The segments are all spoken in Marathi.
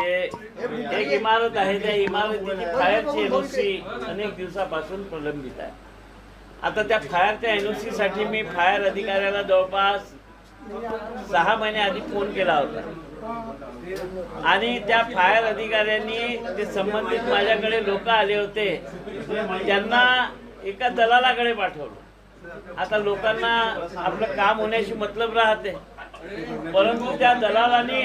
एक इमारत आहे, त्या इमारतीची फायरची एनओसी अनेक दिवसापासून प्रलंबित आहे. आता त्या फायरच्या एनओसी साठी मी फायर अधिकाऱ्याला जवळपास 6 महिने आधी फोन केला होता आणि त्या फायर अधिकाऱ्यांनी ते संबंधित माझ्याकडे लोक आले होते, त्यांना एका दलालाकडे पाठवलं. आता लोकांना आपलं काम होण्याशी मतलब राहते, परंतु त्या दलालाने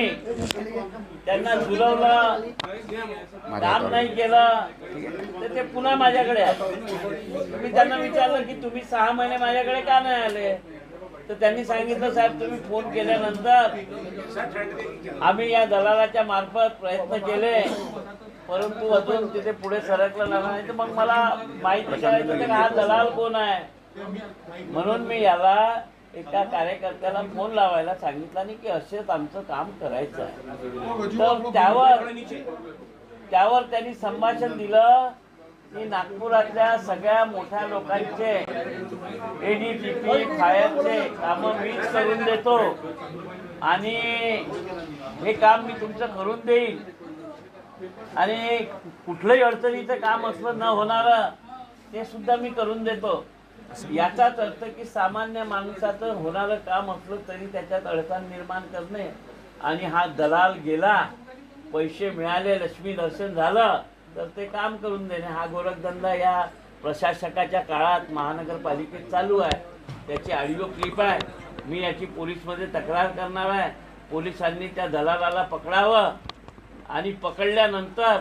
त्यांना झुलवलं, काम नाही केलं, तर ते पुन्हा माझ्याकडे आले. मी त्यांना विचारलं की तुम्ही 6 महिने माझ्याकडे का नाही आले, तर त्यांनी सांगितलं साहेब तुम्ही फोन केल्यानंतर आम्ही या दलालाच्या मार्फत प्रयत्न केले, परंतु अजून तिथे पुढे सरकलं नाही. तर मग मला माहिती करायचं की हा दलाल कोण आहे, म्हणून मी याला एका कार्यकर्त्याला फोन लावायला सांगितलं आणि की असेच आमचं काम करायचं आहे. तर त्यावर त्यांनी संभाषण दिलं की नागपुरातल्या सगळ्या मोठ्या लोकांचे एडीटीपी फायरचे कामं मीच करून देतो आणि हे काम मी तुमचं करून देईल आणि कुठलंही अडचणीचं काम असलं न होणारं ते सुद्धा मी करून देतो. याचाच अर्थ की सामान्य माणसाचं होणारं काम असलं तरी त्याच्यात अडचण निर्माण करणे आणि हा दलाल गेला, पैसे मिळाले, लक्ष्मी दर्शन झालं तर ते काम करून देणे, हा गोरखधंदा या प्रशासकाच्या काळात महानगरपालिकेत चालू आहे. त्याची ऑडिओ क्लिप आहे. मी याची पोलीसमध्ये तक्रार करणार आहे. पोलिसांनी त्या दलालाला पकडावं आणि पकडल्यानंतर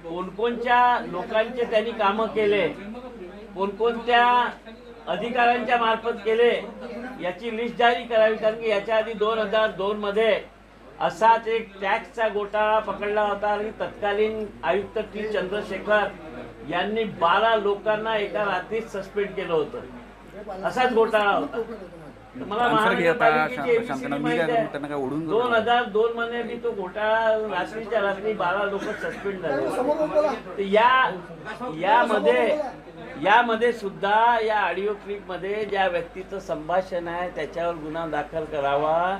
कोणकोणत्या लोकांचे त्यांनी कामं केले, कोणकोणत्या अधिकाऱ्यांच्या मार्फत केले याची लिस्ट जारी करावी. कारण की याच्या आधी 2002 मध्ये असाच एक टॅक्सचा घोटाळा पकडला होता आणि तत्कालीन आयुक्त टी चंद्रशेखर यांनी 12 लोकांना एका रात्रीत सस्पेंड केलं होतं. असाच घोटाळा होता. मला महानगरपालिकेची 2002 मध्ये मी तो घोटाळा रात्रीच्या रात्री 12 लोक सस्पेंड झाले. तर यामध्ये सुद्धा या ऑडिओ क्लिप मध्ये ज्या व्यक्तीचं संभाषण आहे त्याच्यावर गुन्हा दाखल करावा,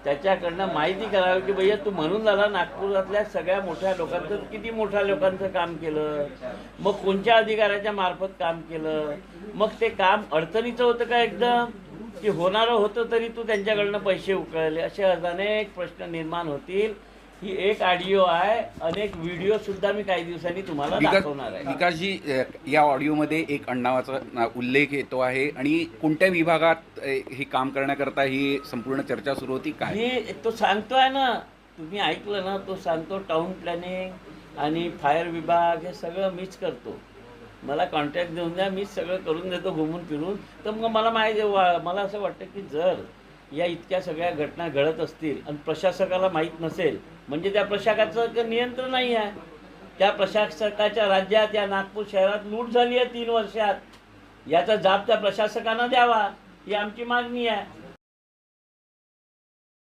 त्याच्याकडनं माहिती करावी की भैया तू म्हणून झाला नागपुरातल्या सगळ्या मोठ्या लोकांचं, किती मोठ्या लोकांचं काम केलं, मग कोणत्या अधिकाऱ्याच्या मार्फत काम केलं, मग ते काम अडचणीचं होतं का एकदम की होणारं होतं तरी तू त्यांच्याकडनं पैसे उकळले, असे अनेक प्रश्न निर्माण होतील. ही एक ऑडिओ आहे, अनेक व्हिडिओ सुद्धा मी काही दिवसांनी तुम्हाला दाखवणार आहे. विकासजी, या ऑडिओमध्ये एक अण्णावाचा उल्लेख येतो आहे आणि कोणत्या विभागात हे काम करण्याकरता ही संपूर्ण चर्चा सुरू होती काय? ही तो सांगतोय ना, तुम्ही ऐकलं ना, तो सांगतो टाउन प्लॅनिंग आणि फायर विभाग हे सगळं मीच करतो. मला कॉन्ट्रॅक्ट देऊन द्या, मीच सगळं करून देतो घुमून फिरून. तर मग मला असं वाटतं की जर या इतक्या सगळ्या घटना घडत असतील आणि प्रशासकाला माहीत नसेल म्हणजे त्या प्रशासकाचं नियंत्रण नाही आहे. त्या प्रशासकाच्या राज्यात या नागपूर शहरात लूट झाली आहे 3 वर्षात, याचा जाब त्या प्रशासकांना द्यावा ही आमची मागणी आहे.